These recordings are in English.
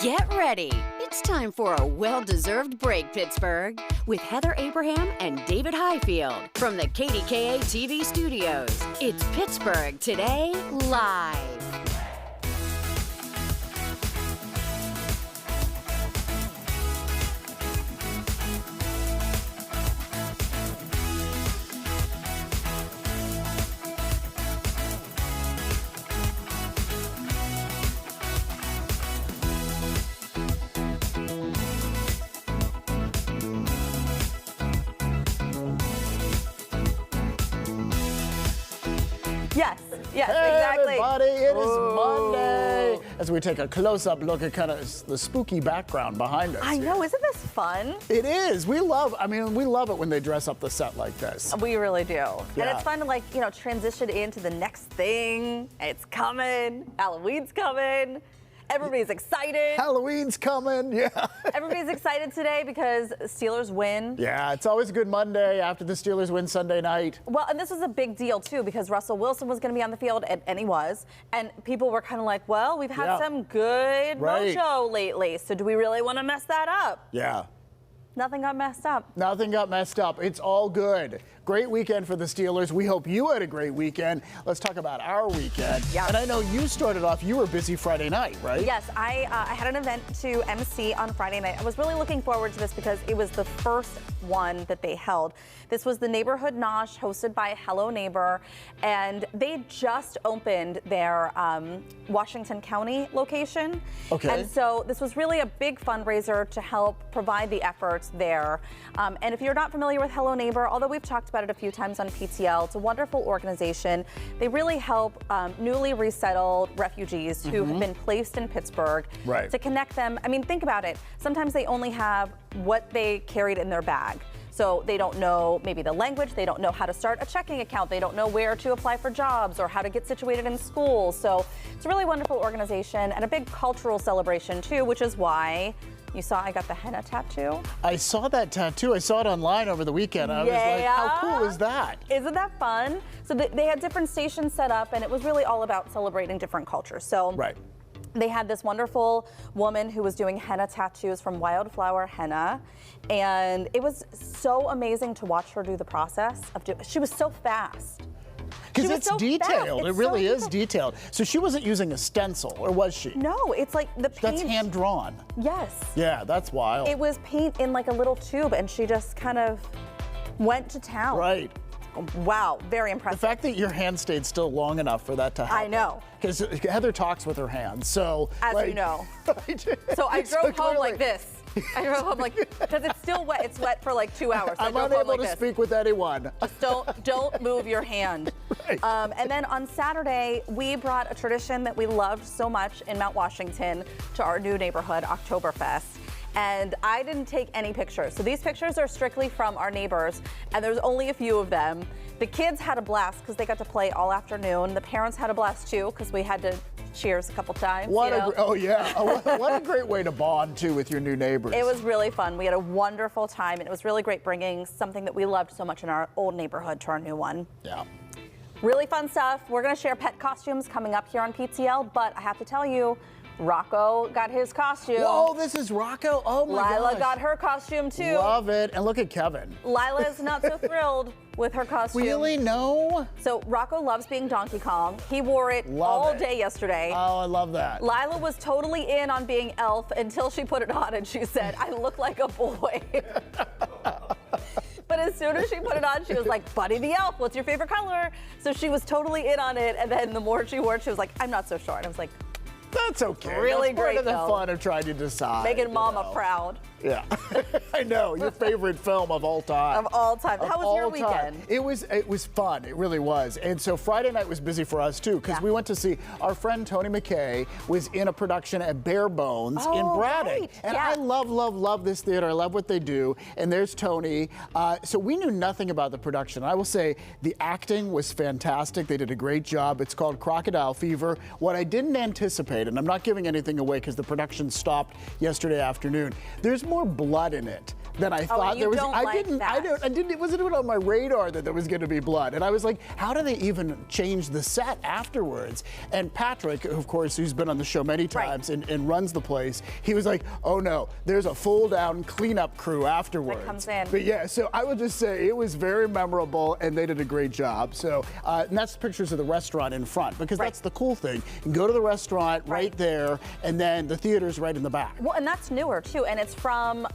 Get ready. It's time for a well-deserved break, Pittsburgh, with Heather Abraham and David Highfield from the KDKA TV studios. It's Pittsburgh Today Live. Yes, hey exactly. Everybody, it is Monday. As we take a close-up look at kind of the spooky background behind us. I know, isn't this fun? It is. We love it when they dress up the set like this. We really do. Yeah. And it's fun to transition into the next thing. It's coming. Halloween's coming. Everybody's excited. Halloween's coming, yeah. Everybody's excited today because Steelers win. Yeah, it's always a good Monday after the Steelers win Sunday night. Well, and this was a big deal, too, because Russell Wilson was going to be on the field, and he was. And people were kind of like, well, we've had some good mojo lately, so do we really want to mess that up? Yeah. Nothing got messed up. Nothing got messed up. It's all good. Great weekend for the Steelers. We hope you had a great weekend. Let's talk about our weekend. Yeah. And I know you started off, you were busy Friday night, right? Yes, I had an event to MC on Friday night. I was really looking forward to this because it was the first one that they held. This was the Neighborhood Nosh, hosted by Hello Neighbor, and they just opened their Washington County location. Okay. And so this was really a big fundraiser to help provide the efforts there. And if you're not familiar with Hello Neighbor, although we've talked about it a few times on PTL, it's a wonderful organization. They really help newly resettled refugees who have been placed in Pittsburgh to connect them. I mean, think about it. Sometimes they only have what they carried in their bag. So they don't know maybe the language, they don't know how to start a checking account, they don't know where to apply for jobs or how to get situated in school. So it's a really wonderful organization and a big cultural celebration too, which is why you saw I got the henna tattoo. I saw that tattoo. I saw it online over the weekend. I was like, how cool is that? Isn't that fun? So they had different stations set up, and it was really all about celebrating different cultures. So they had this wonderful woman who was doing henna tattoos from wildflower henna, and it was so amazing to watch her do the process of doing. She was so fast. Because it's so detailed. It really is detailed. So she wasn't using a stencil, or was she? No, it's like the paint. That's hand drawn. Yes. Yeah, that's wild. It was paint in like a little tube, and she just kind of went to town. Right. Wow, very impressive. The fact that your hand stayed still long enough for that to happen. I know. Because Heather talks with her hands, so. As you know. So I drove home like this. I drove home like, because it's still wet. It's wet for like 2 hours. So I'm unable to speak with anyone. Just don't move your hand. And then on Saturday, we brought a tradition that we loved so much in Mount Washington to our new neighborhood, Oktoberfest. And I didn't take any pictures. So these pictures are strictly from our neighbors, and there's only a few of them. The kids had a blast because they got to play all afternoon. The parents had a blast too because we had to cheers a couple times. What a great way to bond too with your new neighbors. It was really fun. We had a wonderful time, and it was really great bringing something that we loved so much in our old neighborhood to our new one. Yeah. Really fun stuff. We're going to share pet costumes coming up here on PTL, but I have to tell you, Rocco got his costume. Whoa, this is Rocco? Oh my gosh. Lila got her costume too. Love it. And look at Kevin. Lila is not so thrilled with her costume. Really? No? So Rocco loves being Donkey Kong. He wore it all day yesterday. Oh, I love that. Lila was totally in on being Elf until she put it on and she said, I look like a boy. But as soon as she put it on, she was like, Buddy the Elf, what's your favorite color? So she was totally in on it. And then the more she wore it, she was like, I'm not so sure. And I was like, that's okay. Really That's part great of the fun of trying to decide. Making Mama proud. Yeah, I know, your favorite film of all time. Of all time. How was your weekend? It was fun, it really was. And so Friday night was busy for us too, because we went to see our friend Tony McKay was in a production at Bare Bones in Braddock. Right. And I love this theater. I love what they do. And there's Tony. So we knew nothing about the production. I will say the acting was fantastic. They did a great job. It's called Crocodile Fever. What I didn't anticipate, and I'm not giving anything away because the production stopped yesterday afternoon, there's more blood blood in it than I thought there was. It wasn't even on my radar that there was going to be blood. And I was like, how do they even change the set afterwards? And Patrick, of course, who's been on the show many times and runs the place, he was like, oh no, there's a full down cleanup crew afterwards. That comes in. But yeah, so I would just say it was very memorable and they did a great job. So, and that's pictures of the restaurant in front, because that's the cool thing. You can go to the restaurant right there, and then the theater's right in the back. Well, and that's newer too, and it's from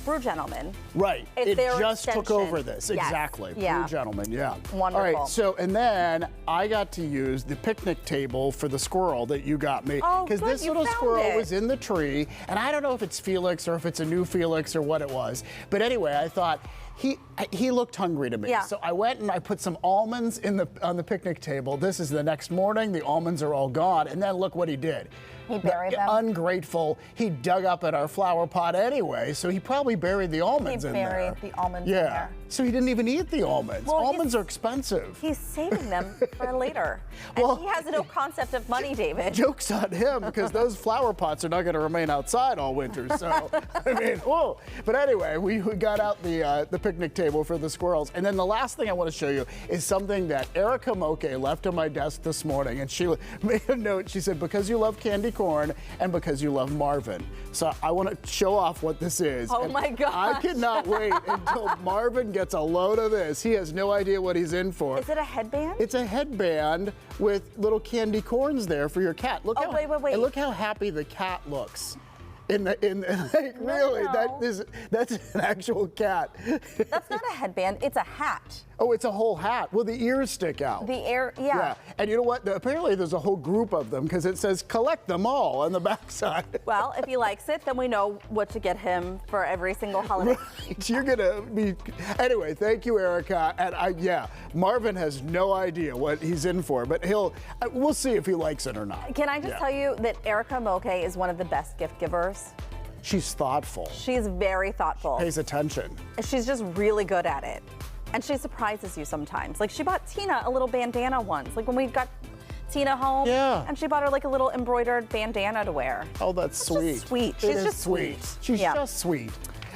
Brew Gentlemen. Right. It just took over this. Yes. Exactly. Yeah. Brew Gentlemen, yeah. Wonderful. All right, so, and then I got to use the picnic table for the squirrel that you got me. Oh, because good, this you little found squirrel it. was in the tree, and I don't know if it's Felix or if it's a new Felix or what it was. But anyway, I thought, he looked hungry to me. Yeah. So I went and I put some almonds on the picnic table. This is the next morning. The almonds are all gone. And then look what he did. He buried them. Ungrateful. He dug up at our flower pot anyway, so he probably buried the almonds in there. He buried the almonds in there. So he didn't even eat the almonds. Well, almonds are expensive. He's saving them for later. Well, and he has no concept of money, David. Joke's on him, because those flower pots are not going to remain outside all winter. So, I mean, whoa. But anyway, we got out the picnic table for the squirrels. And then the last thing I want to show you is something that Erica Moke left on my desk this morning. And she made a note. She said, because you love candy corn and because you love Marvin. So I want to show off what this is. Oh, and my gosh. I cannot wait until Marvin gets a load of this. He has no idea what he's in for. Is it a headband? It's a headband with little candy corns there for your cat. Look wait. And look how happy the cat looks. Like, really, no. that's an actual cat. That's not a headband, it's a hat. Oh, it's a whole hat. Well, the ears stick out. Yeah. And you know what? Apparently there's a whole group of them, because it says collect them all on the backside. Well, if he likes it, then we know what to get him for every single holiday. Right. You're going to be... Anyway, thank you, Erica. And Marvin has no idea what he's in for, but we'll see if he likes it or not. Can I just tell you that Erica Moke is one of the best gift givers? She's thoughtful. She's very thoughtful. Pays attention. She's just really good at it. And she surprises you sometimes. Like, she bought Tina a little bandana once. Like, when we got Tina home, and she bought her like a little embroidered bandana to wear. Oh, that's sweet. Just sweet. She's just sweet. She's just sweet.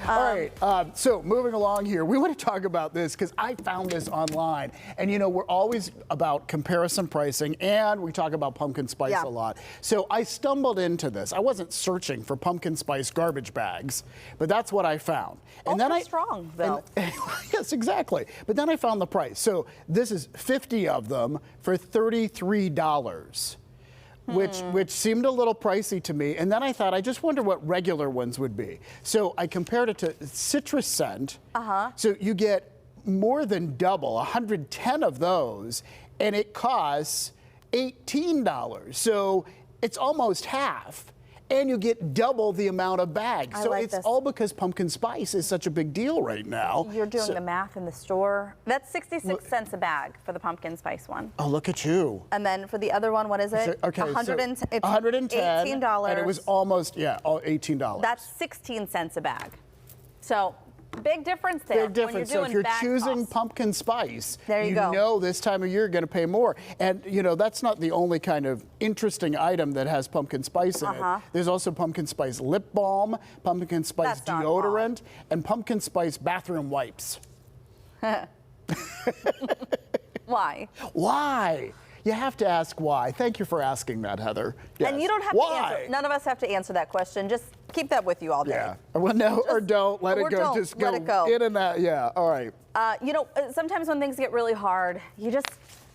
All right, so moving along here, we want to talk about this because I found this online. And, you know, we're always about comparison pricing, and we talk about pumpkin spice a lot. So I stumbled into this. I wasn't searching for pumpkin spice garbage bags, but that's what I found. And then strong, Bill. Yes, exactly. But then I found the price. So this is 50 of them for $33. Which seemed a little pricey to me. And then I thought, I just wonder what regular ones would be. So I compared it to citrus scent. So you get more than double, 110 of those, and it costs $18. So it's almost half. And you get double the amount of bags. So it's all because pumpkin spice is such a big deal right now. You're doing the math in the store. That's 66 cents a bag for the pumpkin spice one. Oh, look at you. And then for the other one, what is it? Okay, it's $110. $18. And it was almost, $18. That's 16 cents a bag. So big difference there. Big difference. So if you're choosing pumpkin spice, you know this time of year you're going to pay more. And, you know, that's not the only kind of interesting item that has pumpkin spice in it. There's also pumpkin spice lip balm, pumpkin spice deodorant, and pumpkin spice bathroom wipes. Why? Why? You have to ask why. Thank you for asking that, Heather. Yes. And you don't have to answer. None of us have to answer that question. Just keep that with you all day. Yeah. Well, no, or don't. Let it go. Just go in and out. Yeah. All right. You know, sometimes when things get really hard, you just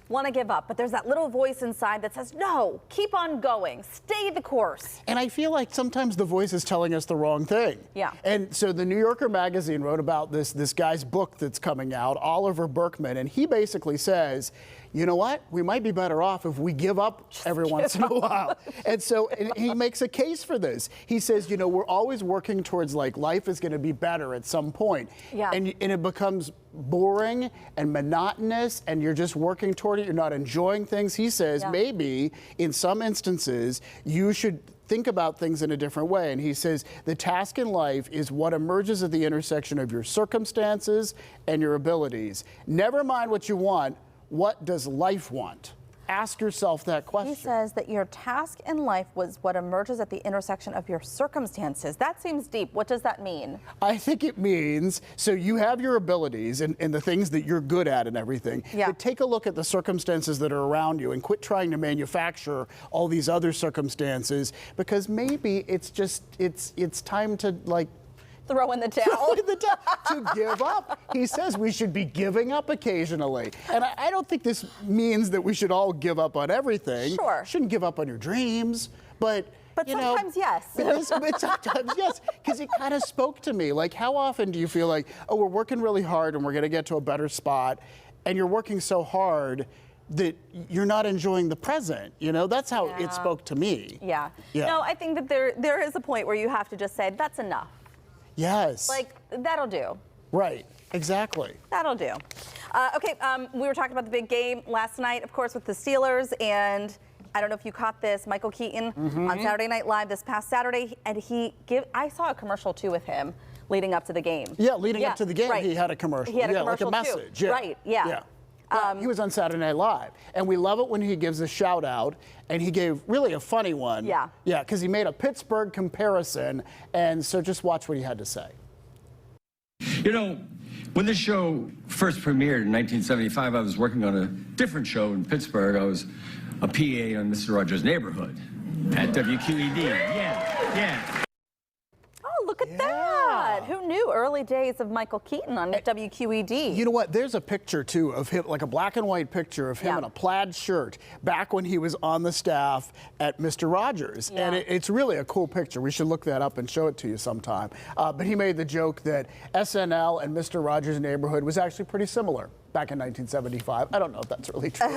want to give up, but there's that little voice inside that says, no, keep on going, stay the course. And I feel like sometimes the voice is telling us the wrong thing. Yeah. And so the New Yorker magazine wrote about this guy's book that's coming out, Oliver Berkman, and he basically says, you know what? We might be better off if we give up every once in a while. And so he makes a case for this. He says, you know, we're always working towards like life is going to be better at some point. Yeah. And it becomes boring and monotonous and you're just working toward it. You're not enjoying things. He says maybe in some instances you should think about things in a different way. And he says the task in life is what emerges at the intersection of your circumstances and your abilities. Never mind what you want. What does life want? Ask yourself that question. He says that your task in life was what emerges at the intersection of your circumstances. That seems deep. What does that mean? I think it means, so you have your abilities and the things that you're good at and everything, but take a look at the circumstances that are around you and quit trying to manufacture all these other circumstances, because maybe it's just, it's time to like, Throw in the towel. To give up. He says we should be giving up occasionally. And I don't think this means that we should all give up on everything. Sure. You shouldn't give up on your dreams, but sometimes yes. But sometimes yes, because it kind of spoke to me. Like, how often do you feel like, oh, we're working really hard and we're going to get to a better spot, and you're working so hard that you're not enjoying the present? You know, that's how it spoke to me. Yeah. No, I think that there is a point where you have to just say, that's enough. Yes. Like, that'll do. Right, exactly. That'll do. Okay, we were talking about the big game last night, of course, with the Steelers, and I don't know if you caught this, Michael Keaton on Saturday Night Live this past Saturday, and I saw a commercial too with him leading up to the game. Yeah, leading up to the game, he had a commercial. He had a commercial like a message. too. Right, yeah. He was on Saturday Night Live, and we love it when he gives a shout out, and he gave really a funny one. Yeah, because he made a Pittsburgh comparison, and so just watch what he had to say. You know, when this show first premiered in 1975, I was working on a different show in Pittsburgh. I was a PA on Mr. Rogers' Neighborhood at WQED. Yeah. Look at that. Who knew? Early days of Michael Keaton on WQED. You know what? There's a picture, too, of him, like a black and white picture of him in a plaid shirt back when he was on the staff at Mr. Rogers. And it's really a cool picture. We should look that up and show it to you sometime. But he made the joke that SNL and Mr. Rogers' Neighborhood was actually pretty similar back in 1975. I don't know if that's really true.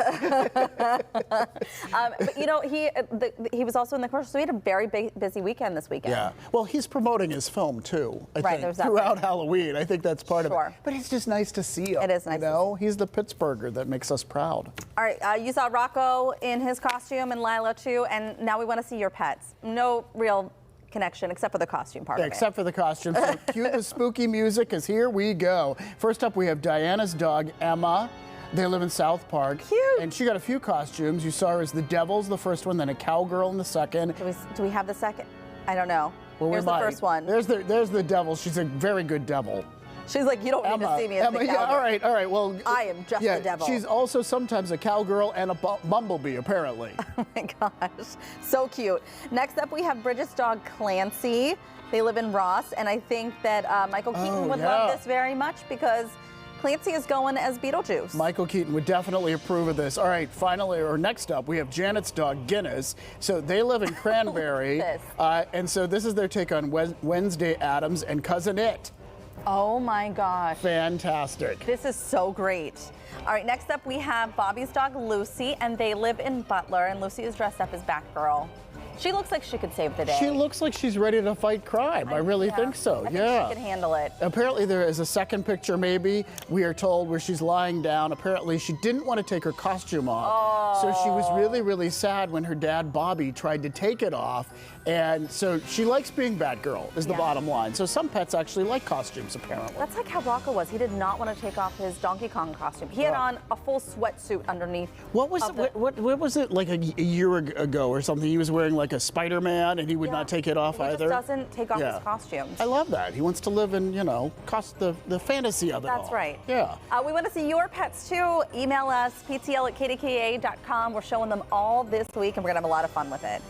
But you know, he was also in the commercial, so he had a very busy weekend this weekend. Yeah. Well, he's promoting his film too. I think, throughout Halloween. I think that's part of it. But it's just nice to see him. It is nice. You know, he's the Pittsburgher that makes us proud. All right, you saw Rocco in his costume and Lila too, and now we want to see your pets. No real connection except for the costume part of it. Except for the costume. So cue the spooky music, because here we go. First up, we have Diana's dog, Emma. They live in South Park. Cute. And she got a few costumes. You saw her as the Devils, the first one, then a cowgirl in the second. Do we have the second? I don't know. Well, here's the first one. There's the Devil. She's a very good devil. She's like, you don't need to see me as the cowgirl. All right. Well, I am just the devil. She's also sometimes a cowgirl and a bumblebee, apparently. Oh my gosh, so cute. Next up, we have Bridget's dog, Clancy. They live in Ross, and I think that Michael Keaton would love this very much because Clancy is going as Beetlejuice. Michael Keaton would definitely approve of this. All right, finally, or next up, we have Janet's dog, Guinness. So they live in Cranberry, and so this is their take on Wednesday Addams and Cousin It. Oh my gosh. Fantastic. This is so great. All right, next up we have Bobby's dog, Lucy, and they live in Butler, and Lucy is dressed up as Batgirl. She looks like she could save the day. She looks like she's ready to fight crime. I really think so. I think she can handle it. Apparently there is a second picture, maybe, we are told, where she's lying down. Apparently she didn't want to take her costume off. So she was really, really sad when her dad, Bobby, tried to take it off. And so she likes being Batgirl, is the bottom line. So some pets actually like costumes, apparently. That's like how Rocco was. He did not want to take off his Donkey Kong costume. He had on a full sweatsuit underneath. What was what was it, like a year ago or something? He was wearing like a Spider-Man, and he would not take it off either. He just doesn't take off his costumes. I love that. He wants to live in, you know, the fantasy of it all. That's right. Yeah. We want to see your pets too. Email us, ptl@kdka.com. We're showing them all this week, and we're going to have a lot of fun with it.